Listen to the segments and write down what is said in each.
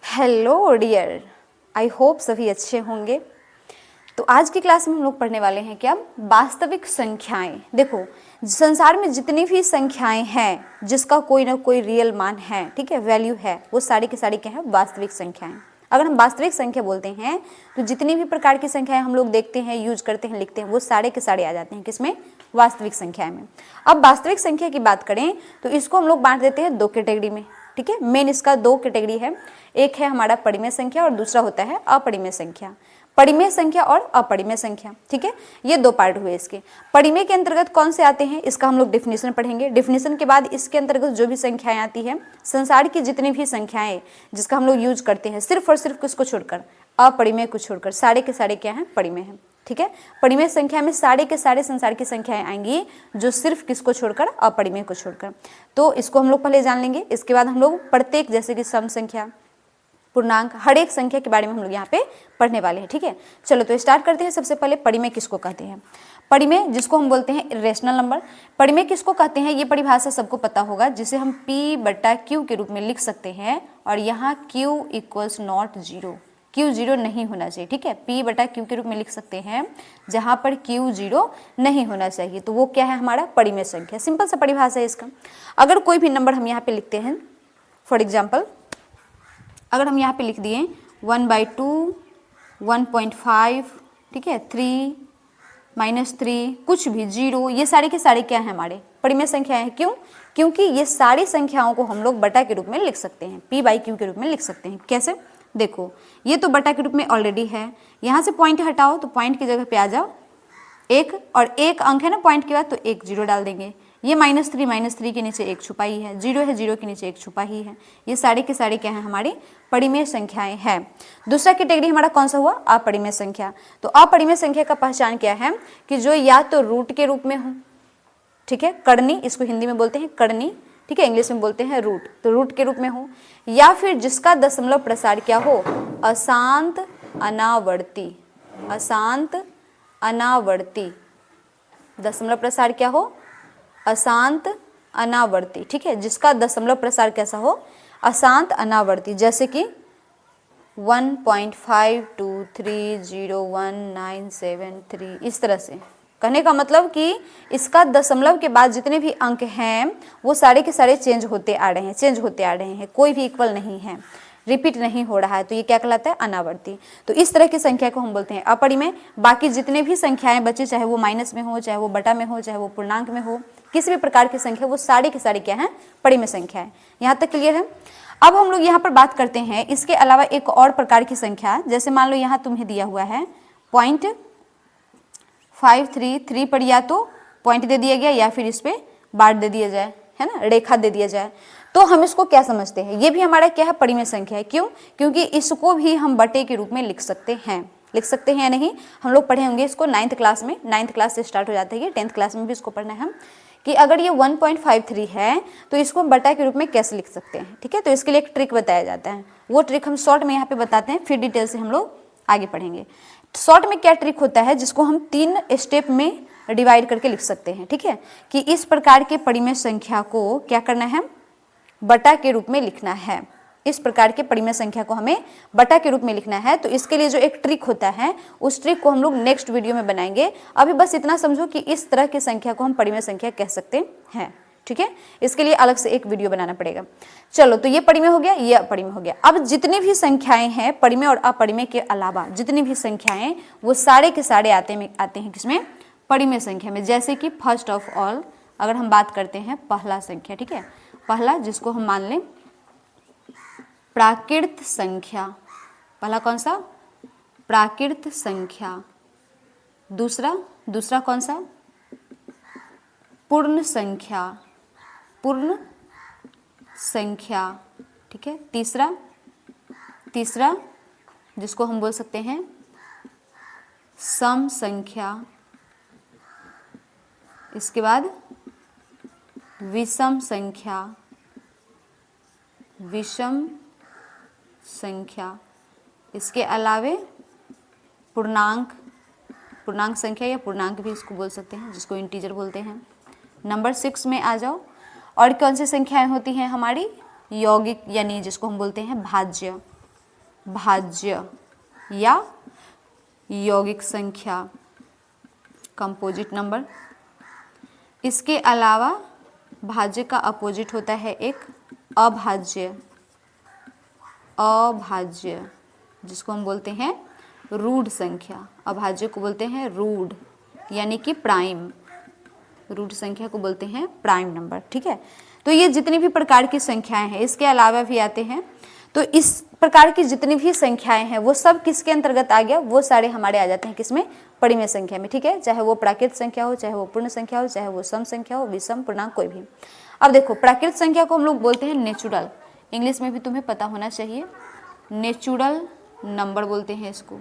Hello dear, I hope सभी अच्छे होंगे। तो आज की क्लास में हम लोग पढ़ने वाले हैं क्या, वास्तविक संख्याएं। देखो, संसार में जितनी भी संख्याएं हैं जिसका कोई ना कोई रियल मान है, ठीक है, वैल्यू है, वो सारी की सारी क्या है, वास्तविक संख्याएं। अगर हम वास्तविक संख्या बोलते हैं तो जितनी भी प्रकार की संख्याएं हम लोग देखते हैं, यूज करते हैं, लिखते हैं, वो सारे के सारे आ जाते हैं किसमें, वास्तविक संख्या में। अब वास्तविक संख्या की बात करें तो इसको हम लोग बांट देते हैं दो कैटेगरी में, ठीक है। मेन इसका दो कैटेगरी है, एक है हमारा परिमेय संख्या और दूसरा होता है अपरिमेय संख्या। परिमेय संख्या और अपरिमेय संख्या, ठीक है, ये दो पार्ट हुए इसके। परिमेय के अंतर्गत कौन से आते हैं, इसका हम लोग डिफिनेशन पढ़ेंगे। डिफिनेशन के बाद इसके अंतर्गत जो भी संख्याएं आती है, संसार की जितनी भी संख्याएं जिसका हम लोग यूज करते हैं, सिर्फ और सिर्फ किसको छोड़कर, अपरिमेय को छोड़कर, सारे के सारे क्या हैं, परिमेय हैं, ठीक है। परिमेय संख्या में सारे के सारे संसार की संख्याएं आएंगी जो सिर्फ किसको छोड़कर, अपरिमेय को छोड़कर। तो इसको हम लोग पहले जान लेंगे। इसके बाद हम लोग प्रत्येक, जैसे कि सम संख्या, पूर्णांक, हर एक संख्या के बारे में हम लोग यहाँ पे पढ़ने वाले हैं, ठीक है। चलो तो स्टार्ट करते हैं। सबसे पहले परिमेय किसको कहते हैं। परिमेय जिसको हम बोलते हैं इरेशनल नंबर। परिमेय किसको कहते हैं, ये परिभाषा सबको पता होगा, जिसे हम P/Q के रूप में लिख सकते हैं। और यहाँ Q = नॉट जीरो, Q 0 नहीं होना चाहिए, ठीक है। P/Q के रूप में लिख सकते हैं जहाँ पर Q 0 नहीं होना चाहिए, तो वो क्या है, हमारा परिमेय संख्या। सिंपल सा परिभाषा है इसका। अगर कोई भी नंबर हम यहाँ पे लिखते हैं, फॉर एग्जाम्पल अगर हम यहाँ पे लिख दिए 1/2, 1.5, ठीक है, 3, -3, कुछ भी 0, ये सारे के सारे क्या हैं, हमारे परिमेय संख्या है। क्यों? क्योंकि ये सारी संख्याओं को हम लोग बटा के रूप में लिख सकते हैं, P/Q के रूप में लिख सकते हैं। कैसे? देखो, ये तो बटा के रूप में ऑलरेडी है। यहाँ से पॉइंट हटाओ तो पॉइंट की जगह पे आ जाओ एक, और एक अंक है ना पॉइंट के बाद, तो एक 0 डाल देंगे। ये -3 के नीचे एक छुपा ही है, 0 है, 0 के नीचे एक छुपा ही है। ये सारे के सारे क्या है, हमारी परिमेय संख्याएं हैं। दूसरा कैटेगरी हमारा कौन सा हुआ, अपरिमेय संख्या। तो अपरिमेय संख्या का पहचान क्या है कि जो या तो रूट के रूप में हो, ठीक है, कर्णी, इसको हिंदी में बोलते हैं कर्णी, ठीक है, इंग्लिश में बोलते हैं रूट, तो रूट के रूप में हो, या फिर जिसका दशमलव प्रसार क्या हो, अशांत अनावर्ती, अशांत अनावर्ती, दशमलव प्रसार क्या हो, अशांत अनावर्ती, ठीक है, जिसका दशमलव प्रसार कैसा हो, अशांत अनावर्ती। जैसे कि 1.52301973, इस तरह से। कहने का मतलब कि इसका दशमलव के बाद जितने भी अंक हैं वो सारे के सारे चेंज होते आ रहे हैं, चेंज होते आ रहे हैं, कोई भी इक्वल नहीं है, रिपीट नहीं हो रहा है, तो ये क्या कहलाता है, अनावर्ती। तो इस तरह की संख्या को हम बोलते हैं अपरिमेय। बाकी जितने भी संख्याएं बची, चाहे वो माइनस में हो, चाहे वो बटा में हो, चाहे वो पूर्णांक में हो, किसी भी प्रकार की संख्या, वो सारी की सारी क्या है, परिमेय संख्या है। यहाँ तक क्लियर है। अब हम लोग यहाँ पर बात करते हैं इसके अलावा एक और प्रकार की संख्या। जैसे मान लो यहाँ तुम्हें दिया हुआ है 0.533 पर, या तो पॉइंट दे दिया गया या फिर इस पे बार दे दिया जाए, है ना, रेखा दे दिया जाए, तो हम इसको क्या समझते हैं, ये भी हमारा क्या है, परिमेय संख्या है। क्यों? क्योंकि इसको भी हम बटे के रूप में लिख सकते हैं। लिख सकते हैं या नहीं, हम लोग पढ़े होंगे इसको 9th क्लास में, 9th क्लास से स्टार्ट हो जाता है, 10th क्लास में भी इसको पढ़ना है हम, कि अगर ये 1.53 है तो इसको हम बटा के रूप में कैसे लिख सकते हैं, ठीक है। तो इसके लिए एक ट्रिक बताया जाता है, वो ट्रिक हम शॉर्ट में यहाँ पे बताते हैं, फिर डिटेल से हम लोग आगे पढ़ेंगे। शॉर्ट में क्या ट्रिक होता है, जिसको हम 3 स्टेप में डिवाइड करके लिख सकते हैं, ठीक है, कि इस प्रकार के परिमेय संख्या को क्या करना है, बटा के रूप में लिखना है। इस प्रकार के परिमेय संख्या को हमें बटा के रूप में लिखना है। तो इसके लिए जो एक ट्रिक होता है, उस ट्रिक को हम लोग नेक्स्ट वीडियो में बनाएंगे। अभी बस इतना समझो कि इस तरह की संख्या को हम परिमेय संख्या कह सकते हैं, ठीक है। इसके लिए अलग से एक वीडियो बनाना पड़ेगा। चलो, तो ये परिमेय हो गया, ये अपरिमेय हो गया। अब जितनी भी संख्याएं हैं, परिमेय और अपरिमेय के अलावा जितनी भी संख्याएं, वो सारे के सारे आते हैं किसमें, परिमेय संख्या में। जैसे कि फर्स्ट ऑफ ऑल अगर हम बात करते हैं पहला संख्या, ठीक है, पहला जिसको हम मान लें प्राकृत संख्या, पहला कौन सा, प्राकृत संख्या। दूसरा कौन सा, पूर्ण संख्या, पूर्ण संख्या, ठीक है। तीसरा जिसको हम बोल सकते हैं सम संख्या। इसके बाद विषम संख्या, विषम संख्या। इसके अलावे पूर्णांक संख्या, या पूर्णांक भी इसको बोल सकते हैं, जिसको इंटीजर बोलते हैं। नंबर 6 में आ जाओ, और कौन सी संख्याएं होती हैं हमारी, यौगिक, यानी जिसको हम बोलते हैं भाज्य, भाज्य या यौगिक संख्या, कंपोजिट नंबर। इसके अलावा भाज्य का अपोजिट होता है एक अभाज्य, अभाज्य जिसको हम बोलते हैं रूढ़ संख्या। अभाज्य को बोलते हैं रूढ़ यानी कि प्राइम, रूढ़ संख्या को बोलते हैं प्राइम नंबर। ठीक है, तो ये जितनी भी प्रकार की संख्याएं हैं, इसके अलावा भी आते हैं। तो इस प्रकार की जितनी भी संख्याएं हैं वो सब किसके अंतर्गत आ गया, वो सारे हमारे आ जाते हैं किसमें, परिमेय संख्या में। ठीक है, चाहे वो प्राकृत संख्या हो, चाहे वो पूर्ण संख्या हो, चाहे वो सम संख्या हो, विषम, पूर्णांक, कोई भी। अब देखो, प्राकृत संख्या को हम लोग बोलते हैं नेचुरल, इंग्लिश में भी तुम्हें पता होना चाहिए, नेचुरल नंबर बोलते हैं इसको।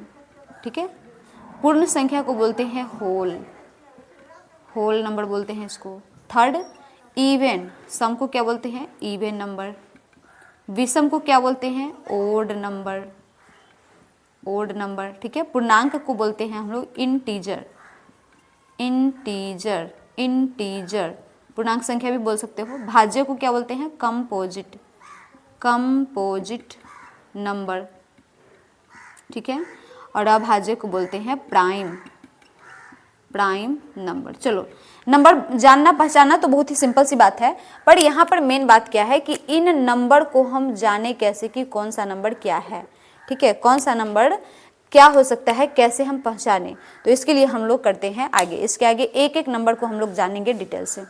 ठीक है, पूर्ण संख्या को बोलते हैं होल, होल नंबर बोलते हैं इसको। थर्ड, इवन, सम को क्या बोलते हैं, इवन नंबर। विषम को क्या बोलते हैं, ओड नंबर, ओड नंबर। ठीक है, पूर्णांक को बोलते हैं हम लोग इंटीजर, इंटीजर, इंटीजर, पूर्णांक संख्या भी बोल सकते हो। भाज्य को क्या बोलते हैं, कंपोजिट, कंपोजिट नंबर। ठीक है, और अभाज्य को बोलते हैं प्राइम, प्राइम नंबर। चलो, नंबर जानना पहचानना तो बहुत ही सिंपल सी बात है, पर यहाँ पर मेन बात क्या है कि इन नंबर को हम जाने कैसे कि कौन सा नंबर क्या है। ठीक है, कौन सा नंबर क्या हो सकता है, कैसे हम पहचाने, तो इसके लिए हम लोग करते हैं आगे, इसके आगे एक एक नंबर को हम लोग जानेंगे डिटेल से।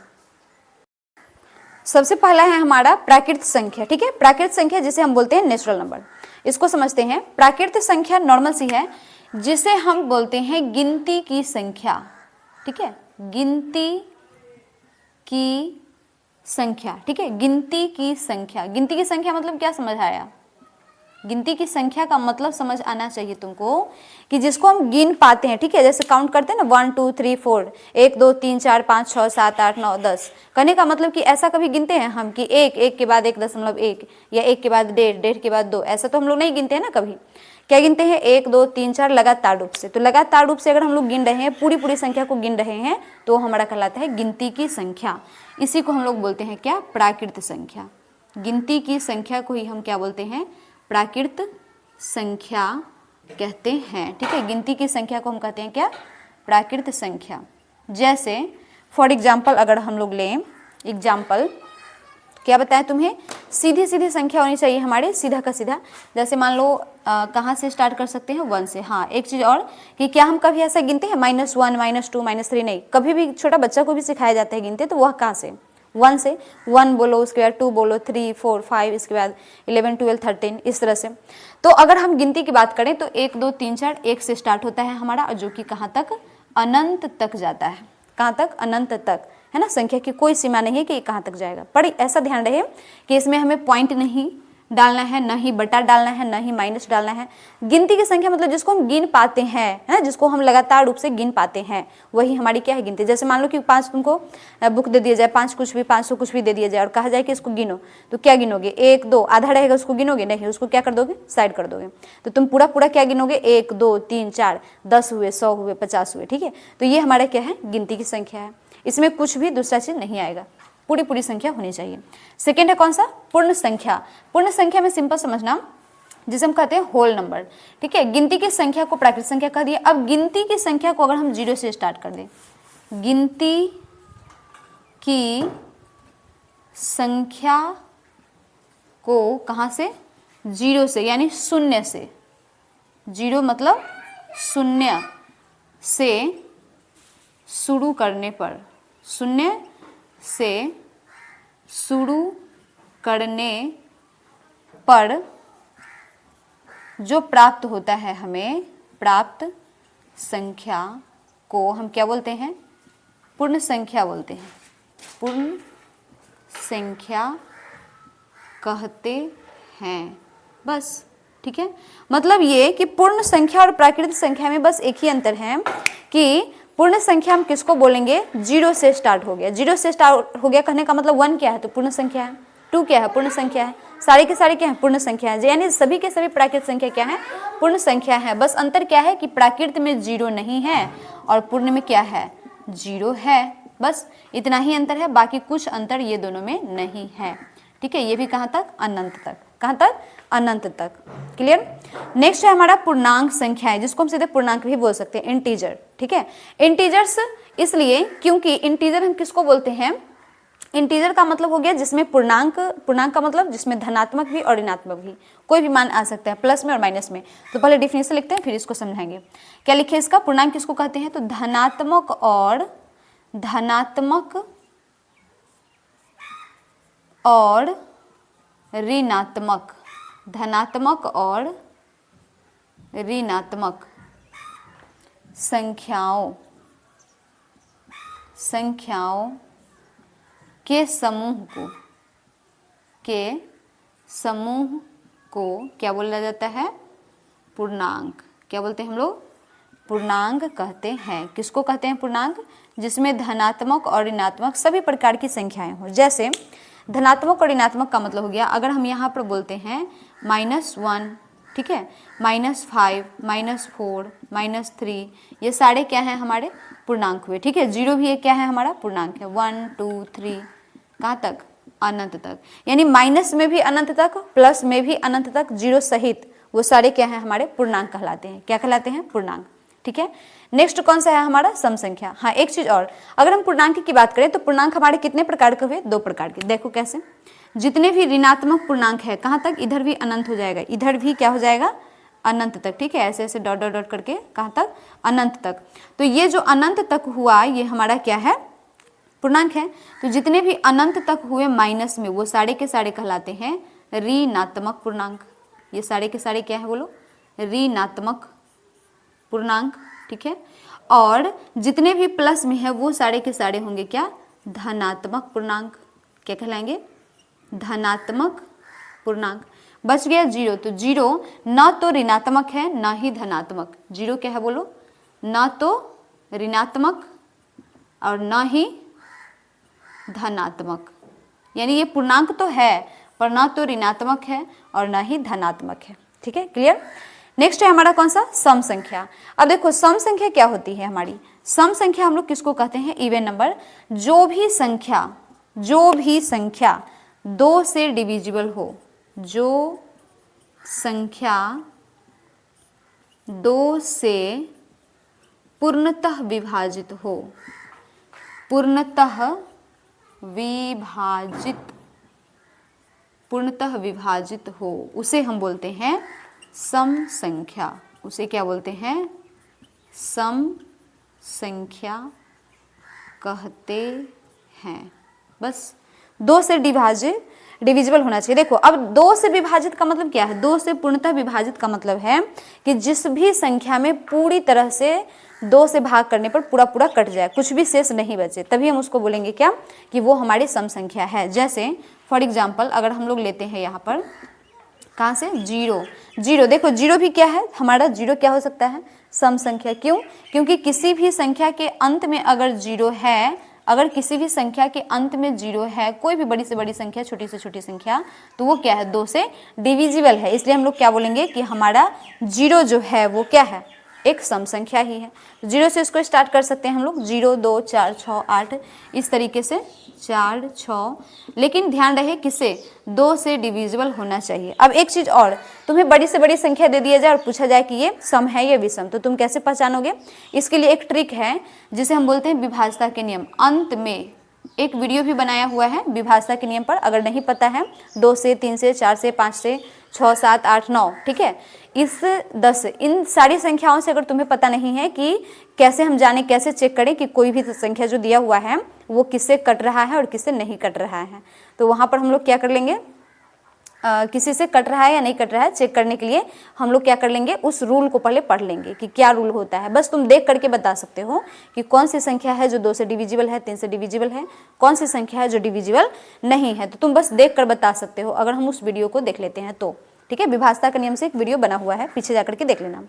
सबसे पहला है हमारा प्राकृत संख्या। ठीक है, प्राकृत संख्या जिसे हम बोलते हैं नेचुरल नंबर, इसको समझते हैं। प्राकृत संख्या नॉर्मल सी है, जिसे हम बोलते हैं गिनती की संख्या। ठीक है, गिनती की संख्या। ठीक है, गिनती की संख्या, गिनती की संख्या मतलब क्या समझ आया, गिनती की संख्या का मतलब समझ आना चाहिए तुमको कि जिसको हम गिन पाते हैं। ठीक है, जैसे काउंट करते हैं ना 1 2 3 4, 1 2 3 4 5 6 7 8 9 10, कहने का मतलब कि ऐसा कभी गिनते हैं हम कि एक के बाद 1.1 या 1 के बाद 1.5 के बाद 2, ऐसा तो हम लोग नहीं गिनते हैं ना कभी। क्या गिनते हैं, 1 2 3 4 लगातार रूप से। तो लगातार रूप से अगर हम लोग गिन रहे हैं, पूरी पूरी संख्या को गिन रहे हैं, तो हमारा कहलाता है गिनती की संख्या। इसी को हम लोग बोलते हैं क्या, प्राकृत संख्या। गिनती की संख्या को ही हम क्या बोलते हैं, प्राकृत संख्या कहते हैं। ठीक है, गिनती की संख्या को हम कहते हैं क्या, प्राकृत संख्या। जैसे फॉर एग्जाम्पल अगर हम लोग लें एग्जाम्पल, क्या बताएं तुम्हें, सीधी सीधी संख्या होनी चाहिए हमारे, सीधा का सीधा। जैसे मान लो कहाँ से स्टार्ट कर सकते हैं, 1 से। हाँ, एक चीज़ और कि क्या हम कभी ऐसा गिनते हैं -1 -2 -3, नहीं, कभी भी छोटा बच्चा को भी सिखाया जाता है गिनते, तो वह कहाँ से, 1 से। 1 बोलो, उसके बाद 2 बोलो, 3 4 5, इसके बाद 11 12 13, इस तरह से। तो अगर हम गिनती की बात करें तो 1 2 3 4 1 से स्टार्ट होता है हमारा, जो कि कहाँ तक, अनंत तक जाता है। कहाँ तक, अनंत तक, है ना। संख्या की कोई सीमा नहीं है कि कहाँ तक जाएगा, पर ऐसा ध्यान रहे कि इसमें हमें पॉइंट नहीं डालना है, ना ही बटा डालना है, ना ही माइनस डालना है। गिनती की संख्या मतलब जिसको हम गिन पाते हैं, है, जिसको हम लगातार रूप से गिन पाते हैं, वही हमारी क्या है, गिनती। जैसे मान लो कि 5 तुमको बुक दे दिया जाए, 5 कुछ भी, 500 कुछ भी दे दिया जाए और कहा जाए कि इसको गिनो, तो क्या गिनोगे, 1 2, आधा रहेगा उसको गिनोगे नहीं, उसको क्या कर दोगे, साइड कर दोगे। तो तुम पूरा पूरा क्या गिनोगे, 1 2 3 4 10 हुए, 100 हुए, 50 हुए। ठीक है, तो ये हमारा क्या है, गिनती की संख्या है। इसमें कुछ भी दूसरा चीज नहीं आएगा, पूरी पूरी संख्या होनी चाहिए। सेकेंड है कौन सा, पूर्ण संख्या। पूर्ण संख्या में सिंपल समझना, जिसे हम कहते हैं होल नंबर। ठीक है, गिनती की संख्या को प्राकृत संख्या कह दिया। अब गिनती की संख्या को अगर हम 0 से स्टार्ट कर दें, गिनती की संख्या को कहाँ से, 0 से, यानी शून्य से। 0 मतलब शून्य से शुरू करने पर, शून्य से शुरू करने पर जो प्राप्त होता है हमें, प्राप्त संख्या को हम क्या बोलते हैं, पूर्ण संख्या बोलते हैं, पूर्ण संख्या कहते हैं। बस, ठीक है। मतलब ये कि पूर्ण संख्या और प्राकृत संख्या में बस एक ही अंतर है कि पूर्ण संख्या हम किसको बोलेंगे, 0 से स्टार्ट हो गया। 0 से स्टार्ट हो गया कहने का मतलब 1 क्या है, तो पूर्ण संख्या है। 2 क्या है, पूर्ण संख्या है। सारे के सारे क्या है, पूर्ण संख्या है। यानी सभी के सभी प्राकृत संख्या क्या है, पूर्ण संख्या है। बस अंतर क्या है कि प्राकृत में 0 नहीं है और पूर्ण में क्या है, 0 है। बस इतना ही अंतर है, बाकी कुछ अंतर ये दोनों में नहीं है। ठीक है, ये भी कहाँ तक, अनंत तक। कहाँ तक, अनंत तक। क्लियर। नेक्स्ट है हमारा पूर्णांक संख्याएं, जिसको हम सीधे पूर्णांक भी बोल सकते हैं, इंटीजर। ठीक है, इंटीजर्स इसलिए क्योंकि इंटीजर हम किसको बोलते हैं, इंटीजर का मतलब हो गया जिसमें पूर्णांक, पूर्णांक का मतलब जिसमें धनात्मक भी और ऋणात्मक भी कोई भी मान आ सकता है, प्लस में और माइनस में। तो पहले डिफिनेशन लिखते हैं फिर इसको समझाएंगे। क्या लिखे इसका, पूर्णांक किसको कहते हैं, तो धनात्मक और ऋणात्मक, धनात्मक और ऋणात्मक संख्याओं के समूह को क्या बोला जाता है, पूर्णांक। क्या बोलते हैं हम लोग, पूर्णांक कहते हैं। किसको कहते हैं पूर्णांक, जिसमें धनात्मक और ऋणात्मक सभी प्रकार की संख्याएं हो। जैसे धनात्मक और ऋणात्मक का मतलब हो गया, अगर हम यहाँ पर बोलते हैं -1, ठीक है, -5, -4, -3, ये सारे क्या हैं हमारे पूर्णांक हुए। ठीक है, 0 भी एक क्या है हमारा पूर्णांक है। 1 2 3 कहाँ तक, अनंत तक। यानी माइनस में भी अनंत तक, प्लस में भी अनंत तक, 0 सहित वो सारे क्या हैं हमारे पूर्णांक कहलाते हैं। क्या कहलाते हैं, पूर्णांक। ठीक है, नेक्स्ट कौन सा है हमारा, सम संख्या। हाँ, एक चीज और, अगर हम पूर्णांक की बात करें तो पूर्णांक हमारे कितने प्रकार के हुए, 2 प्रकार के। देखो कैसे, जितने भी ऋणात्मक पूर्णांक है कहाँ तक, इधर भी अनंत हो जाएगा, इधर भी क्या हो जाएगा, अनंत तक। ठीक है, ऐसे ऐसे डॉट डॉट डॉट करके कहाँ तक, अनंत तक। तो ये जो अनंत तक हुआ ये हमारा क्या है, पूर्णांक है। तो जितने भी अनंत तक हुए माइनस में, वो सारे के सारे कहलाते हैं ऋणात्मक पूर्णांक। ये सारे के सारे क्या है बोलो, ऋणात्मक पूर्णांक। ठीक है, और जितने भी प्लस में है वो सारे के सारे होंगे क्या, धनात्मक पूर्णांक। क्या कहलाएंगे, धनात्मक पूर्णांक। बच गया 0, तो 0 न तो ऋणात्मक है न ही धनात्मक। 0 क्या है बोलो, न तो ऋणात्मक और न ही धनात्मक। यानी ये पूर्णांक तो है पर न तो ऋणात्मक है और न ही धनात्मक है। ठीक है, क्लियर। नेक्स्ट है हमारा कौन सा, सम संख्या। अब देखो सम संख्या क्या होती है हमारी, सम संख्या हम लोग किसको कहते हैं, इवन नंबर। जो भी संख्या 2 से डिविजिबल हो, जो संख्या 2 से पूर्णतः विभाजित हो, पूर्णतः विभाजित हो, उसे हम बोलते हैं सम संख्या। उसे क्या बोलते हैं, सम संख्या कहते हैं। बस 2 से डिविजिबल होना चाहिए। देखो अब 2 से विभाजित का मतलब क्या है, 2 से पूर्णतः विभाजित का मतलब है कि जिस भी संख्या में पूरी तरह से 2 से भाग करने पर पूरा पूरा कट जाए, कुछ भी शेष नहीं बचे, तभी हम उसको बोलेंगे क्या, कि वो हमारी सम संख्या है। जैसे फॉर एग्जाम्पल अगर हम लोग लेते हैं यहाँ पर कहाँ से, 0। देखो 0 भी क्या है हमारा, 0 क्या हो सकता है, सम संख्या। क्यों, क्योंकि किसी भी संख्या के अंत में अगर 0 है, अगर किसी भी संख्या के अंत में 0 है, कोई भी बड़ी से बड़ी संख्या, छोटी से छोटी संख्या, तो वो क्या है, 2 से डिविजिबल है। इसलिए हम लोग क्या बोलेंगे कि हमारा 0 जो है वो क्या है, एक सम संख्या ही है। 0 से इसको स्टार्ट कर सकते हैं हम लोग, 0 2 4 6 8, इस तरीके से 4 6, लेकिन ध्यान रहे किसे, 2 से डिविजिबल होना चाहिए। अब एक चीज़ और, तुम्हें बड़ी से बड़ी संख्या दे दिया जाए और पूछा जाए कि ये सम है या विषम, तो तुम कैसे पहचानोगे। इसके लिए एक ट्रिक है जिसे हम बोलते हैं विभाज्यता के नियम। अंत में एक वीडियो भी बनाया हुआ है विभाज्यता के नियम पर, अगर नहीं पता है 2 से 3 से 4 से 5 से 6 7 8 9, ठीक है, इस 10, इन सारी संख्याओं से अगर तुम्हें पता नहीं है कि कैसे हम जाने, कैसे चेक करें कि कोई भी संख्या जो दिया हुआ है वो किससे कट रहा है और किससे नहीं कट रहा है, तो वहाँ पर हम लोग क्या कर लेंगे, किसी से कट रहा है या नहीं कट रहा है चेक करने के लिए हम लोग क्या कर लेंगे, उस रूल को पहले पढ़ लेंगे कि क्या रूल होता है। बस तुम देख करके बता सकते हो कि कौन सी संख्या है जो 2 से डिविजिबल है, 3 से डिविजिबल है, कौन सी संख्या है जो डिविजिबल नहीं है, तो तुम बस देख कर बता सकते हो अगर हम उस वीडियो को देख लेते हैं तो। ठीक है, विभाज्यता के नियम से एक वीडियो बना हुआ है, पीछे जाकर के देख लेना।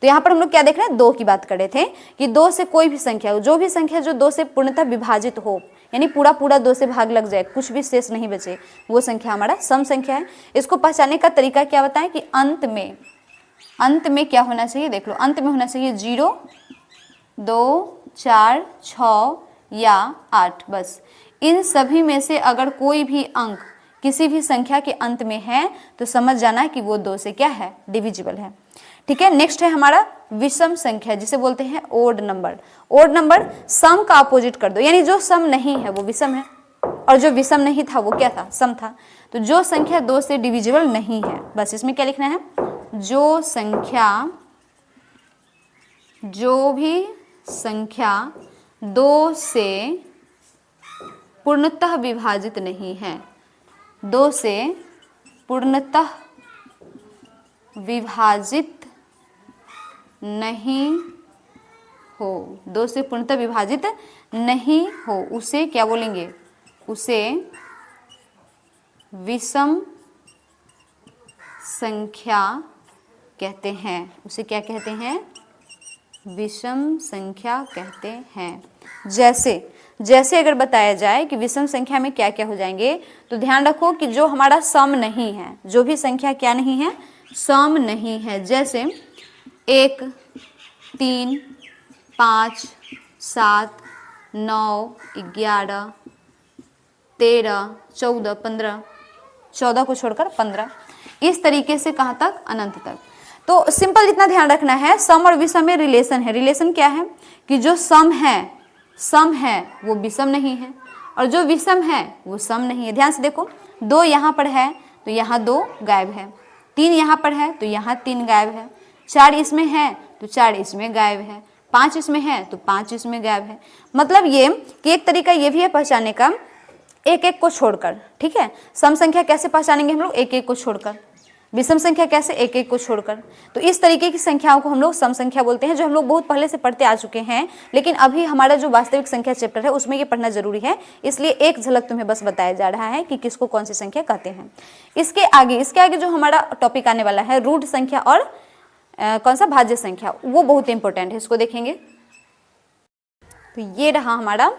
तो यहाँ पर हम लोग क्या देख रहे हैं, 2 की बात कर रहे थे कि 2 से कोई भी संख्या, जो भी संख्या जो 2 से पूर्णतः विभाजित हो, यानी पूरा 2 से भाग लग जाए, कुछ भी शेष नहीं बचे, वो संख्या हमारा सम संख्या है। इसको पहचानने का तरीका क्या बताएं कि अंत में क्या होना चाहिए, देख लो, अंत में होना चाहिए 0 2 4 6 या 8, बस इन सभी में से अगर कोई भी अंक किसी भी संख्या के अंत में है तो समझ जाना कि वो 2 से क्या है, डिविजिबल है। ठीक है, नेक्स्ट है हमारा विषम संख्या, जिसे बोलते हैं ओड नंबर। ओड नंबर सम का अपोजिट कर दो, यानी जो सम नहीं है वो विषम है और जो विषम नहीं था वो क्या था, सम था। तो जो संख्या 2 से डिविजिबल नहीं है, बस इसमें क्या लिखना है, जो भी संख्या 2 से पूर्णतः विभाजित नहीं है, 2 से पूर्णतः विभाजित नहीं हो, 2 से पूर्णतः विभाजित नहीं हो, उसे क्या बोलेंगे, उसे विषम संख्या कहते हैं। उसे क्या कहते हैं, विषम संख्या कहते हैं। जैसे अगर बताया जाए कि विषम संख्या में क्या क्या हो जाएंगे, तो ध्यान रखो कि जो हमारा सम नहीं है, जो भी संख्या क्या नहीं है, सम नहीं है, जैसे 1, 3, 5, 7, 9, 11, 13, 14, 15, 14 को छोड़कर 15, इस तरीके से कहाँ तक, अनंत तक। तो सिंपल इतना ध्यान रखना है, सम और विषम में रिलेशन है। रिलेशन क्या है कि जो सम है वो विषम नहीं है और जो विषम है वो सम नहीं है। ध्यान से देखो, 2 यहाँ पर है तो यहाँ 2 गायब है, 3 यहाँ पर है तो यहाँ 3 गायब है, 4 इसमें है तो 4 इसमें गायब है, 5 इसमें है तो 5 इसमें गायब है। मतलब ये कि एक तरीका ये भी है पहचानने का, एक एक को छोड़कर। ठीक है, सम संख्या कैसे पहचानेंगे हम लोग, एक एक को छोड़कर। विषम संख्या कैसे, एक एक को छोड़कर। तो इस तरीके की संख्याओं को हम लोग सम संख्या बोलते हैं, जो हम लोग बहुत पहले से पढ़ते आ चुके हैं, लेकिन अभी हमारा जो वास्तविक संख्या चैप्टर है उसमें ये पढ़ना जरूरी है, इसलिए एक झलक तुम्हें बस बताया जा रहा है कि किसको कौन सी संख्या कहते हैं। इसके आगे जो हमारा टॉपिक आने वाला है, रूढ़ संख्या और कौन सा, भाज्य संख्या, वो बहुत इंपॉर्टेंट है, इसको देखेंगे। तो ये रहा हमारा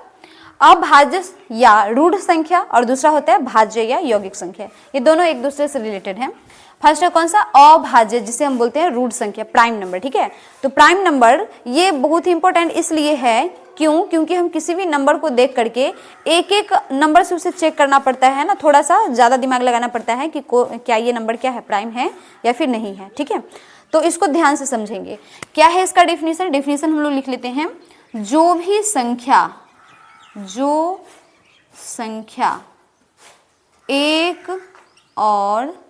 अभाज्य या रूढ़ संख्या और दूसरा होता है भाज्य या यौगिक संख्या। ये दोनों एक दूसरे से रिलेटेड हैं। फर्स्ट है कौन सा, अभाज्य, जिसे हम बोलते हैं रूढ़ संख्या, प्राइम नंबर। ठीक है, तो प्राइम नंबर ये बहुत ही इंपॉर्टेंट इसलिए है, क्योंकि हम किसी भी नंबर को देख करके एक एक नंबर से उसे चेक करना पड़ता है ना, थोड़ा सा ज़्यादा दिमाग लगाना पड़ता है कि क्या ये नंबर क्या है, प्राइम है या फिर नहीं है। ठीक है, तो इसको ध्यान से समझेंगे। क्या है इसका डेफिनेशन हम लोग लिख लेते हैं, जो संख्या एक और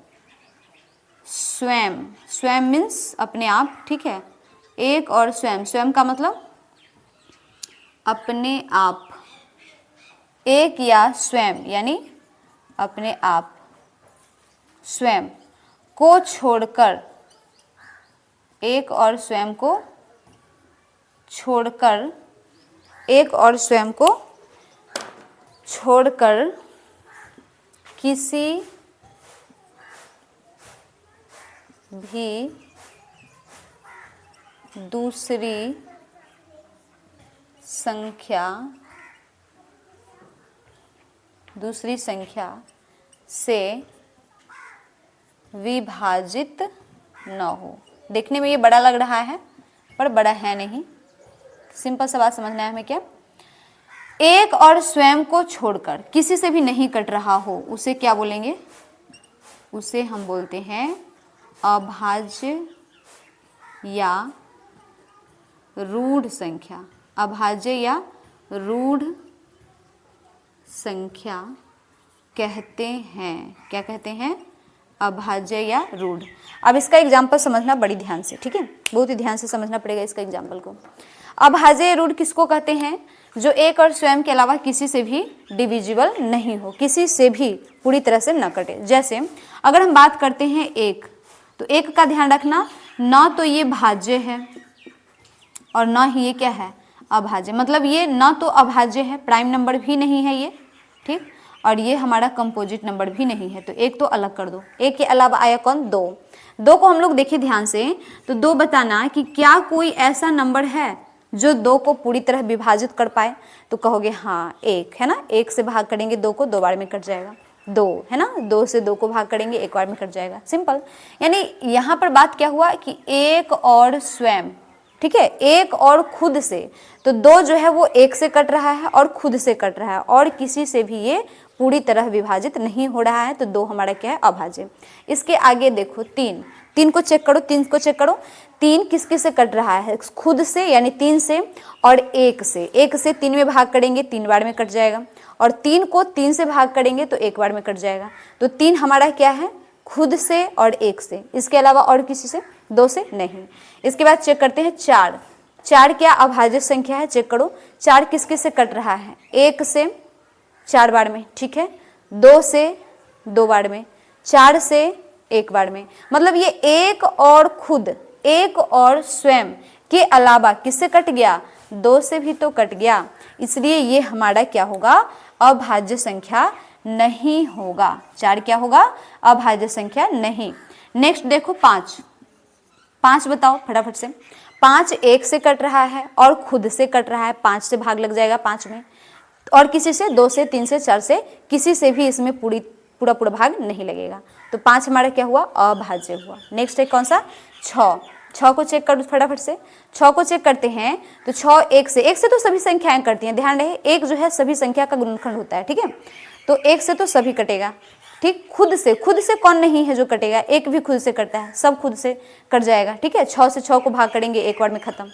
स्वयं मीन्स अपने आप। ठीक है, एक और स्वयं का मतलब अपने आप, एक या स्वयं यानी अपने आप, स्वयं को छोड़कर, एक और स्वयं को छोड़कर, एक और स्वयं को छोड़कर किसी भी दूसरी संख्या से विभाजित न हो। देखने में ये बड़ा लग रहा है पर बड़ा है नहीं, सिंपल सा बात समझना है हमें। क्या, एक और स्वयं को छोड़कर किसी से भी नहीं कट रहा हो, उसे क्या बोलेंगे, उसे हम बोलते हैं अभाज्य या रूढ़ संख्या। अभाज्य या रूढ़ संख्या कहते हैं। क्या कहते हैं, अभाज्य या रूढ़। अब इसका एग्जाम्पल समझना बड़ी ध्यान से, ठीक है, बहुत ही ध्यान से समझना पड़ेगा इसका एग्जाम्पल को। अभाज्य या रूढ़ किसको कहते हैं, जो एक और स्वयं के अलावा किसी से भी डिविजिबल नहीं हो, किसी से भी पूरी तरह से न कटे। जैसे अगर हम बात करते हैं एक, तो एक का ध्यान रखना, ना तो ये भाज्य है और ना ही ये क्या है, अभाज्य। मतलब ये ना तो अभाज्य है, प्राइम नंबर भी नहीं है ये, ठीक, और ये हमारा कंपोजिट नंबर भी नहीं है। तो एक तो अलग कर दो। एक के अलावा आया कौन, दो को हम लोग देखें ध्यान से, तो दो बताना कि क्या कोई ऐसा नंबर है जो दो को पूरी तरह विभाजित कर पाए। तो कहोगे हाँ एक है ना, एक से भाग करेंगे दो को, 2 बार में कट जाएगा। 2 है ना, 2 से 2 को भाग करेंगे 1 बार में कट जाएगा। सिंपल, यानी यहाँ पर बात क्या हुआ कि एक और स्वयं, ठीक है, एक और खुद से। तो 2 जो है वो 1 से कट रहा है और खुद से कट रहा है, और किसी से भी ये पूरी तरह विभाजित नहीं हो रहा है, तो 2 हमारा क्या है, अभाज्य। इसके आगे देखो 3, 3 को चेक करो, 3 को चेक करो। 3 किस किस से कट रहा है, खुद से यानी 3 से और 1 से। 1 से 3 में भाग करेंगे 3 बार में कट जाएगा, और 3 को 3 से भाग करेंगे तो 1 बार में कट जाएगा। तो 3 हमारा क्या है, खुद से और 1 से, इसके अलावा और किसी से, 2 से नहीं। इसके बाद चेक करते हैं 4। 4 क्या अभाज्य संख्या है, चेक करो। 4 किस किस से कट रहा है, 1 से 4 बार में, ठीक है, 2 से 2 बार में, 4 से 1 बार में। मतलब ये 1 और खुद, 1 और स्वयं के अलावा किससे कट गया, 2 से भी तो कट गया, इसलिए ये हमारा क्या होगा, अभाज्य संख्या नहीं होगा। 4 क्या होगा, अभाज्य संख्या नहीं। नेक्स्ट देखो 5। 5 बताओ फटाफट से। 5 1 से कट रहा है और खुद से कट रहा है, 5 से भाग लग जाएगा 5 में, और किसी से, 2 से, 3 से, 4 से, किसी से भी इसमें पूरा भाग नहीं लगेगा। तो 5 हमारा क्या हुआ, अभाज्य हुआ। नेक्स्ट है कौन सा, 6। 6 को चेक करो फटाफट से। 6 को चेक करते हैं तो 6 1 से तो सभी संख्याएं करती हैं, ध्यान रहे 1 जो है सभी संख्या का गुणनखंड होता है, ठीक है। तो 1 से तो सभी कटेगा, ठीक। खुद से कौन नहीं है जो कटेगा, 1 भी खुद से कटता है, सब खुद से कट जाएगा, ठीक है। 6 से 6 को भाग करेंगे 1 बार में खत्म,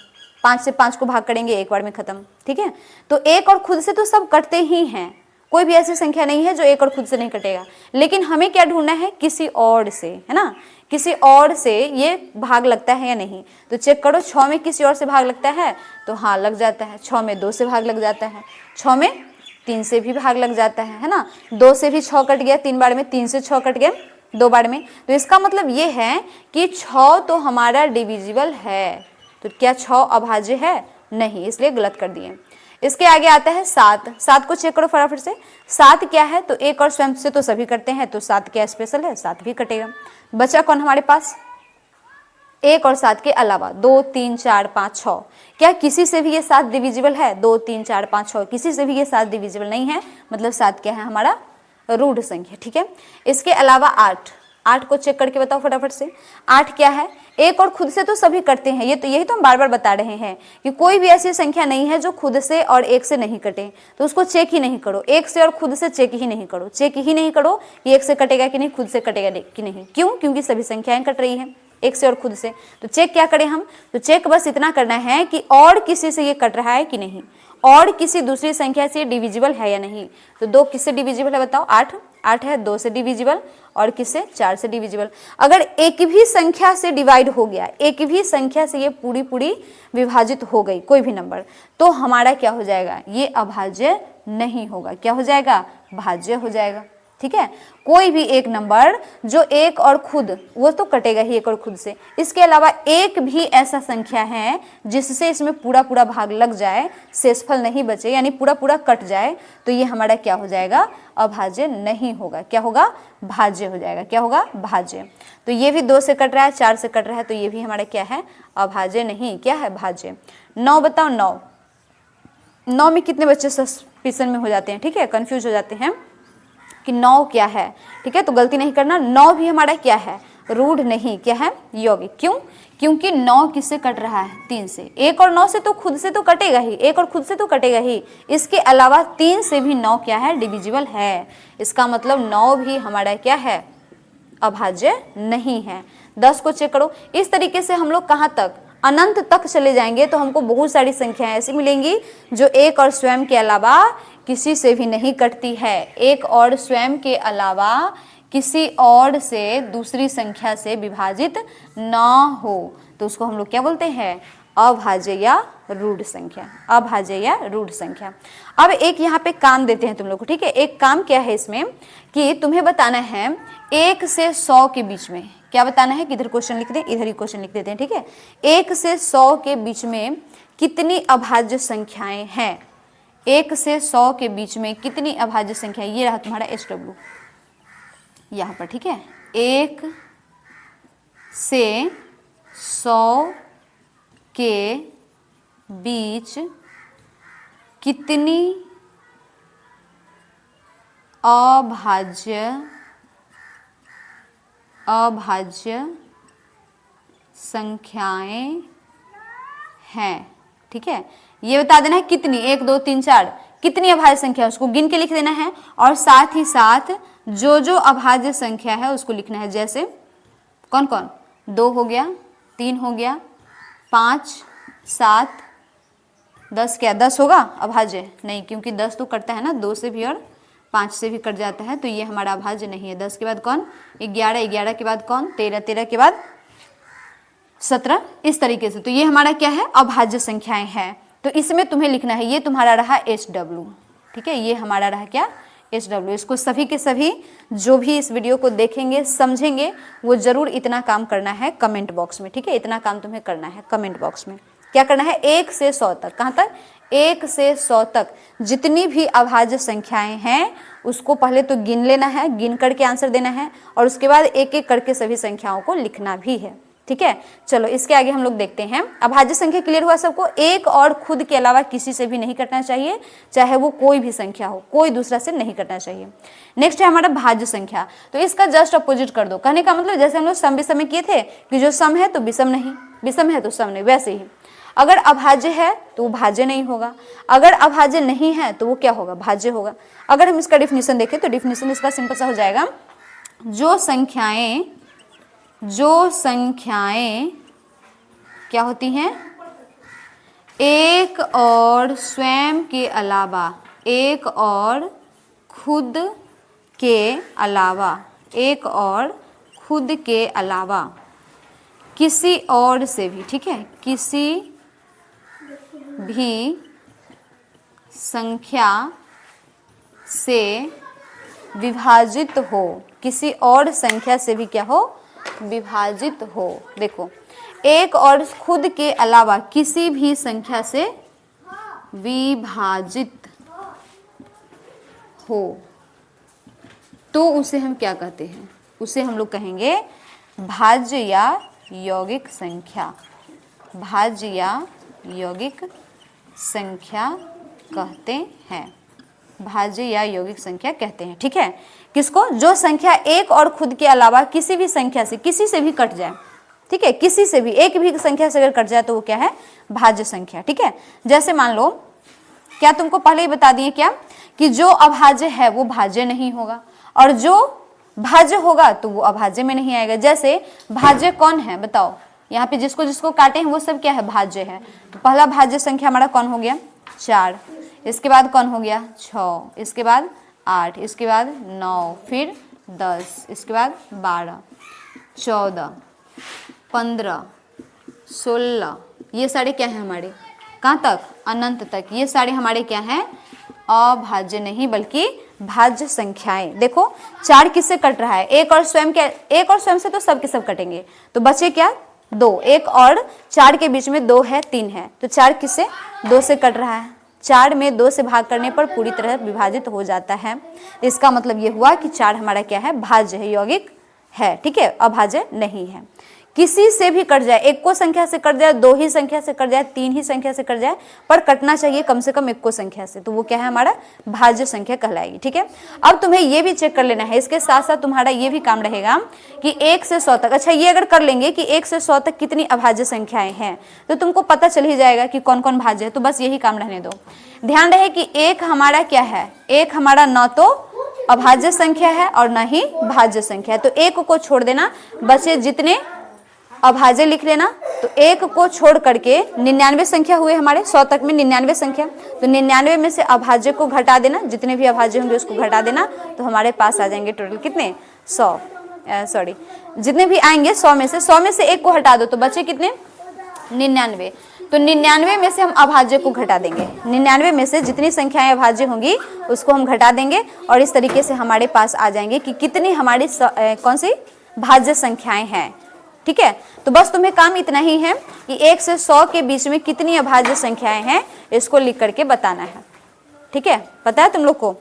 5 से 5 को भाग करेंगे 1 बार में खत्म, ठीक है। तो 1 और खुद से तो सब कटते ही हैं, कोई भी ऐसी संख्या नहीं है जो 1 और खुद से नहीं कटेगा। लेकिन हमें क्या ढूंढना है, किसी और से, है ना, किसी और से ये भाग लगता है या नहीं। तो चेक करो 6 में किसी और से भाग लगता है, तो हाँ लग जाता है। 6 में 2 से भाग लग जाता है, 6 में 3 से भी भाग लग जाता है ना। 2 से भी 6 कट गया 3 बार में, 3 से 6 कट गया 2 बार में। तो इसका मतलब ये है कि 6 तो हमारा डिविजिबल है। तो क्या 6 अभाज्य है, नहीं, इसलिए गलत कर दिए। इसके आगे आता है 7। 7 को चेक करो फटाफट से। 7 क्या है, तो 1 और स्वयं से तो सभी करते हैं, तो 7 क्या स्पेशल है, 7 भी कटेगा। बचा कौन हमारे पास, 1 और 7 के अलावा 2 3 4 5 6। क्या किसी से भी ये 7 डिविजिबल है, 2 3 4 5 6, किसी से भी ये 7 डिविजिबल नहीं है, मतलब 7 क्या है हमारा, रूढ़ संख्या, ठीक है। इसके अलावा 8। 8 को चेक करके बताओ फटाफट से। 8 क्या है, 1 और खुद से तो सभी करते हैं, यही तो हम बार बार बता रहे हैं कि कोई भी ऐसी संख्या नहीं है जो खुद से और 1 से नहीं कटे, तो उसको चेक ही नहीं करो। 1 से और खुद से चेक ही नहीं करो, कि 1 से कटेगा कि नहीं, खुद से कटेगा कि नहीं। क्यों, क्योंकि सभी संख्याएं कट रही हैं 1 से और खुद से। तो चेक क्या करें हम, तो चेक बस इतना करना है कि और किसी से ये कट रहा है कि नहीं, और किसी दूसरी संख्या से डिविजिबल है या नहीं। तो 2 किससे डिविजिबल है बताओ, 8 है, 2 से डिविजिबल, और किससे, 4 से डिविजिबल। अगर एक भी संख्या से डिवाइड हो गया, एक भी संख्या से ये पूरी विभाजित हो गई कोई भी नंबर, तो हमारा क्या हो जाएगा, ये अभाज्य नहीं होगा। क्या हो जाएगा, भाज्य हो जाएगा, ठीक है। कोई भी एक नंबर जो 1 और खुद, वो तो कटेगा ही 1 और खुद से, इसके अलावा एक भी ऐसा संख्या है जिससे इसमें पूरा भाग लग जाए, शेषफल नहीं बचे, यानी पूरा कट जाए, तो ये हमारा क्या हो जाएगा, अभाज्य नहीं होगा। क्या होगा, भाज्य हो जाएगा। क्या होगा, भाज्य। तो ये भी 2 से कट रहा है, 4 से कट रहा है, तो ये भी हमारा क्या है, अभाज्य नहीं, क्या है, भाज्य। 9 बताओ। 9 में कितने बच्चे सस्पिशन में हो जाते हैं, ठीक है, कंफ्यूज हो जाते हैं कि 9 क्या है, ठीक है। तो गलती नहीं करना, 9 भी हमारा क्या है, रूढ़ नहीं, क्या है, यौगिक। क्यों, क्योंकि 9 किससे कट रहा है, 3 से। 1 और 9 से तो खुद से तो कटेगा ही, 1 और खुद से तो कटेगा ही, इसके अलावा 3 से भी 9 क्या है, डिविजिबल है। इसका मतलब 9 भी हमारा क्या है, अभाज्य नहीं है। 10 को चेक करो। इस तरीके से हम लोग कहाँ तक, अनंत तक चले जाएंगे तो हमको बहुत सारी संख्याएं ऐसी मिलेंगी जो 1 और स्वयं के अलावा किसी से भी नहीं कटती है। 1 और स्वयं के अलावा किसी और से, दूसरी संख्या से विभाजित ना हो, तो उसको हम लोग क्या बोलते हैं, अभाज्य या रूढ़ संख्या। अभाज्य या रूढ़ संख्या। अब एक यहाँ पे काम देते हैं तुम लोग को, ठीक है। एक काम क्या है इसमें कि तुम्हें बताना है 1 से 100 के बीच में, क्या बताना है, किधर क्वेश्चन लिख दें, इधर ही क्वेश्चन लिख देते हैं, ठीक है। 1 से 100 के बीच में कितनी अभाज्य संख्याएं हैं, 1 से 100 के बीच में कितनी अभाज्य संख्या, ये रहा तुम्हारा SW यहाँ पर, ठीक है। 1 से 100 के बीच कितनी अभाज्य संख्याएं हैं, ठीक है। ये बता देना है कितनी, 1 2 3 4, कितनी अभाज्य संख्या है उसको गिन के लिख देना है, और साथ ही साथ जो जो अभाज्य संख्या है उसको लिखना है। जैसे कौन कौन, 2 हो गया, 3 हो गया, 5, 7, 10, क्या 10 होगा अभाज्य? नहीं, क्योंकि 10 तो कटता है ना 2 से भी और 5 से भी कट जाता है, तो ये हमारा अभाज्य नहीं है। 10 के बाद कौन, 11, 11 के बाद कौन, 13, 13 के बाद 17, इस तरीके से। तो ये हमारा क्या है, अभाज्य संख्याएं हैं। तो इसमें तुम्हें लिखना है, ये तुम्हारा रहा HW, ठीक है, ये हमारा रहा क्या, HW। इसको सभी के सभी जो भी इस वीडियो को देखेंगे समझेंगे वो जरूर इतना काम करना है कमेंट बॉक्स में, ठीक है, इतना काम तुम्हें करना है कमेंट बॉक्स में। क्या करना है, 1 से 100 तक, कहाँ तक, 1 से 100 तक जितनी भी अभाज्य संख्याएं हैं उसको पहले तो गिन लेना है, गिन करके आंसर देना है, और उसके बाद एक एक करके सभी संख्याओं को लिखना भी है, ठीक है। चलो इसके आगे हम लोग देखते हैं। अभाज्य संख्या क्लियर हुआ सबको? एक और खुद के अलावा किसी से भी नहीं कटना चाहिए, चाहे वो कोई भी संख्या हो, कोई दूसरा से नहीं कटना चाहिए। नेक्स्ट है हमारा भाज्य संख्या। तो इसका जस्ट अपोजिट कर दो। कहने का मतलब जैसे हम लोग सम विषम में किए थे कि जो सम है तो विषम नहीं, विषम है तो सम नहीं, वैसे ही अगर अभाज्य है तो वो भाज्य नहीं होगा, अगर अभाज्य नहीं है तो वो क्या होगा, भाज्य होगा। अगर हम इसका डिफिनीशन देखें तो डिफिनीशन इसका सिंपल सा हो जाएगा, जो संख्याएं क्या होती हैं, एक और स्वयं के अलावा, एक और खुद के अलावा, एक और खुद के अलावा किसी और से भी, ठीक है, किसी भी संख्या से विभाजित हो, किसी और संख्या से भी क्या हो, विभाजित हो। देखो, एक और खुद के अलावा किसी भी संख्या से विभाजित हो तो उसे हम क्या कहते हैं, उसे हम लोग कहेंगे भाज्य या यौगिक संख्या, भाज्य या यौगिक संख्या कहते हैं, भाज्य या यौगिक संख्या कहते हैं, ठीक है। किसको, जो संख्या एक और खुद के अलावा किसी भी संख्या से, किसी से भी कट जाए, ठीक है, किसी से भी, एक भी संख्या से अगर कट जाए तो वो क्या है, भाज्य संख्या, ठीक है। जैसे मान लो, क्या तुमको पहले ही बता दिए क्या कि जो अभाज्य है वो भाज्य नहीं होगा, और जो भाज्य होगा तो वो अभाज्य में नहीं आएगा। जैसे भाज्य कौन है बताओ, यहाँ पे जिसको जिसको काटे हैं वो सब क्या है, भाज्य है। तो पहला भाज्य संख्या हमारा कौन हो गया, 4, इसके बाद कौन हो गया, 6, इसके बाद 8, इसके बाद 9, फिर 10, इसके बाद 12, 14, 15, 16, ये सारे क्या हैं हमारे, कहाँ तक, अनंत तक, ये सारे हमारे क्या हैं, अभाज्य नहीं बल्कि भाज्य संख्याएं। देखो 4 किससे कट रहा है, एक और स्वयं के, एक और स्वयं से तो सब के सब कटेंगे, तो बचे क्या, 2, एक और 4 के बीच में 2 है, 3 है, तो 4 किससे, 2 से कट रहा है। 4 में 2 से भाग करने पर पूरी तरह विभाजित हो जाता है। इसका मतलब ये हुआ कि 4 हमारा क्या है, भाज्य है, यौगिक है, ठीक है, अभाज्य नहीं है। किसी से भी कट जाए, एक को संख्या से कट जाए, 2 ही संख्या से कट जाए, 3 ही संख्या से कट जाए, पर कटना चाहिए कम से कम 1 को संख्या से, तो वो क्या है, हमारा भाज्य संख्या कहलाएगी, ठीक है। अब तुम्हें ये भी चेक कर लेना है, इसके साथ साथ तुम्हारा ये भी काम रहेगा कि 1 से 100 तक, अच्छा ये अगर कर लेंगे कि 1 से 100 तक कितनी अभाज्य संख्याएं हैं तो तुमको पता चल ही जाएगा कि कौन कौन भाज्य है। तो बस यही काम रहने दो। ध्यान रहे कि 1 हमारा क्या है, 1 हमारा न तो अभाज्य संख्या है और न ही भाज्य संख्या है, तो 1 को छोड़ देना, बचे जितने अभाज्य लिख लेना। तो 1 को छोड़ करके 99 संख्या हुए हमारे, 100 तक में 99 संख्या, तो 99 में से अभाज्य को घटा देना, जितने भी अभाज्य होंगे उसको घटा देना, तो हमारे पास आ जाएंगे टोटल कितने, 100, सॉरी जितने भी आएंगे 100 में से 1 को हटा दो तो बचे कितने, 99। तो 99 में से हम अभाज्य को घटा देंगे, 99 में से जितनी संख्याएं अभाज्य होंगी उसको हम घटा देंगे, और इस तरीके से हमारे पास आ जाएंगे कि कितनी हमारी कौन सी भाज्य संख्याएं हैं, ठीक है। तो बस तुम्हें काम इतना ही है कि 1 से 100 के बीच में कितनी अभाज्य संख्याएं हैं इसको लिख करके बताना है, ठीक है, पता है तुम लोग को।